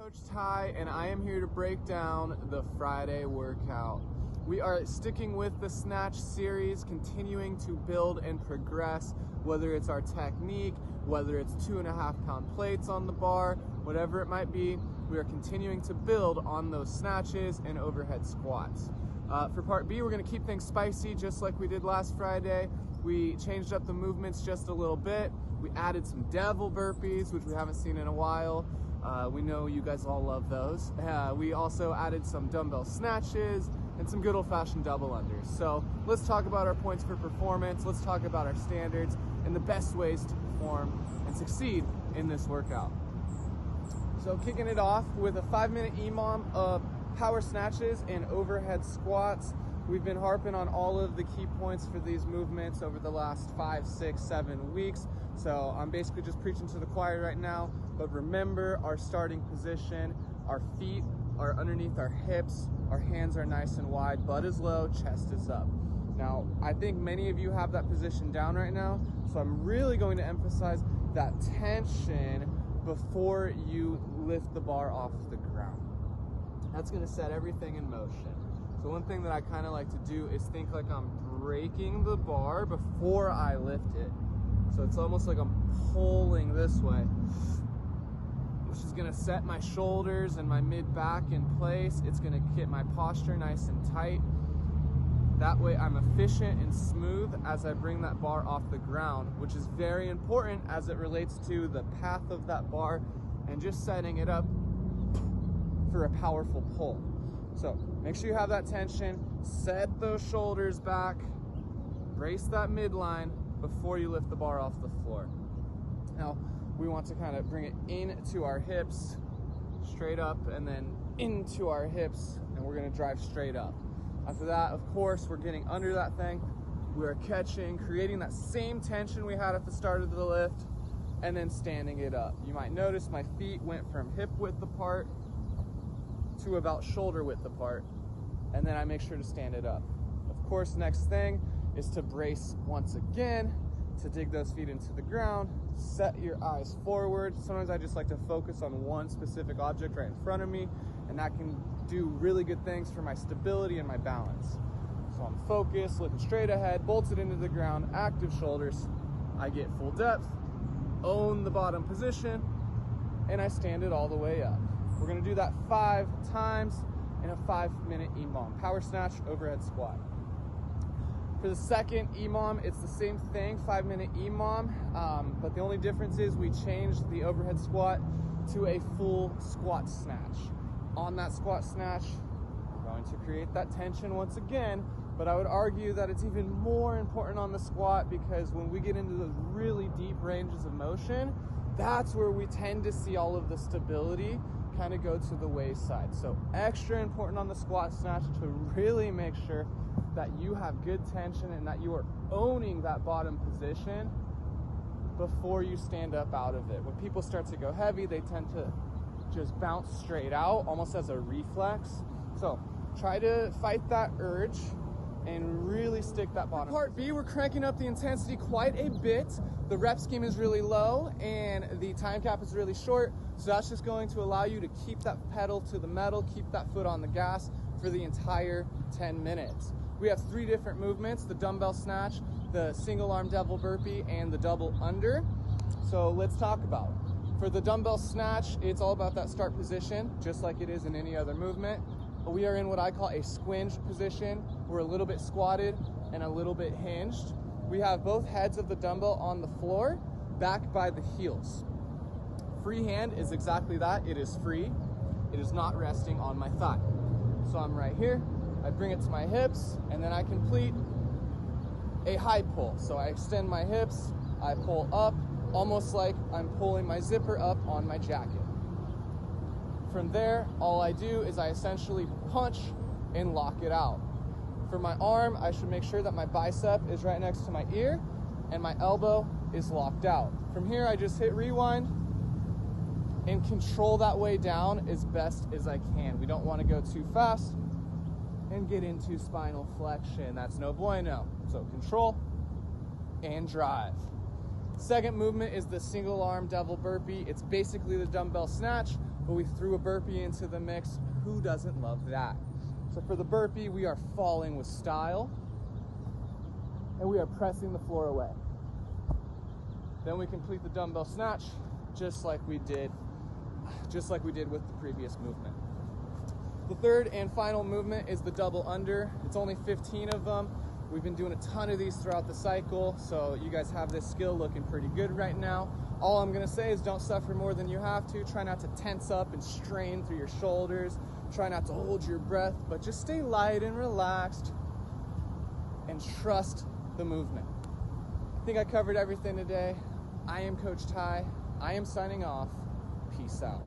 Coach Ty, and I am here to break down the Friday workout. We are sticking with the Snatch series, continuing to build and progress, whether it's our technique, whether it's 2.5 pound plates on the bar, whatever it might be. We are continuing to build on those snatches and overhead squats. For part B, we're going to keep things spicy just like we did last Friday. We changed up the movements just a little bit. We added some devil burpees, which we haven't seen in a while. We know you guys all love those. We also added some dumbbell snatches and some good old-fashioned double unders. So let's talk about our points for performance. Let's talk about our standards and the best ways to perform and succeed in this workout. So kicking it off with a 5-minute Imam of power snatches and overhead squats. We've been harping on all of the key points for these movements over the last 5, 6, 7 weeks. So I'm basically just preaching to the choir right now. But remember our starting position. Our feet are underneath our hips. Our hands are nice and wide. Butt is low, chest is up. Now, I think many of you have that position down right now. So I'm really going to emphasize that tension before you lift the bar off the ground. That's going to set everything in motion. So one thing that I kind of like to do is think like I'm breaking the bar before I lift it. So it's almost like I'm pulling this way, which is going to set my shoulders and my mid-back in place. It's going to get my posture nice and tight. That way I'm efficient and smooth as I bring that bar off the ground, which is very important as it relates to the path of that bar and just setting it up for a powerful pull. So make sure you have that tension, set those shoulders back, brace that midline before you lift the bar off the floor. Now, we want to kind of bring it into our hips, straight up, and then into our hips, and we're gonna drive straight up. After that, of course, we're getting under that thing. We are catching, creating that same tension we had at the start of the lift, and then standing it up. You might notice my feet went from hip width apart to about shoulder width apart, and then I make sure to stand it up. Of course, next thing is to brace once again, to dig those feet into the ground, set your eyes forward. Sometimes I just like to focus on one specific object right in front of me, and that can do really good things for my stability and my balance. So I'm focused, looking straight ahead, bolted into the ground, active shoulders. I get full depth, own the bottom position, and I stand it all the way up. We're gonna do that 5 times in a 5-minute Imam, power snatch, overhead squat. For the second Imam, it's the same thing, 5-minute Imam, but the only difference is we changed the overhead squat to a full squat snatch. On that squat snatch, we're going to create that tension once again, but I would argue that it's even more important on the squat because when we get into those really deep ranges of motion, that's where we tend to see all of the stability kind of go to the wayside. So extra important on the squat snatch to really make sure that you have good tension and that you are owning that bottom position before you stand up out of it. When people start to go heavy, they tend to just bounce straight out almost as a reflex. So try to fight that urge and really stick that bottom. Part B, we're cranking up the intensity quite a bit. The rep scheme is really low and the time cap is really short. So that's just going to allow you to keep that pedal to the metal, keep that foot on the gas for the entire 10 minutes. We have 3 different movements: the dumbbell snatch, the single arm devil burpee, and the double under. So let's talk about it. For the dumbbell snatch, it's all about that start position, just like it is in any other movement. We are in what I call a squinge position. We're a little bit squatted and a little bit hinged. We have both heads of the dumbbell on the floor, backed by the heels. Free hand is exactly that. It is free. It is not resting on my thigh. So I'm right here. I bring it to my hips, and then I complete a high pull. So I extend my hips, I pull up, almost like I'm pulling my zipper up on my jacket. From there, all I do is I essentially punch and lock it out. For my arm, I should make sure that my bicep is right next to my ear and my elbow is locked out. From here, I just hit rewind and control that way down as best as I can. We don't want to go too fast and get into spinal flexion. That's no bueno. So control and drive. Second movement is the single arm devil burpee. It's basically the dumbbell snatch, but we threw a burpee into the mix. Who doesn't love that? So for the burpee, we are falling with style, and we are pressing the floor away. Then we complete the dumbbell snatch just like we did with the previous movement. The third and final movement is the double under. It's only 15 of them. We've been doing a ton of these throughout the cycle, so you guys have this skill looking pretty good right now. All I'm gonna say is don't suffer more than you have to. Try not to tense up and strain through your shoulders. Try not to hold your breath, but just stay light and relaxed and trust the movement. I think I covered everything today. I am Coach Ty. I am signing off. Peace out.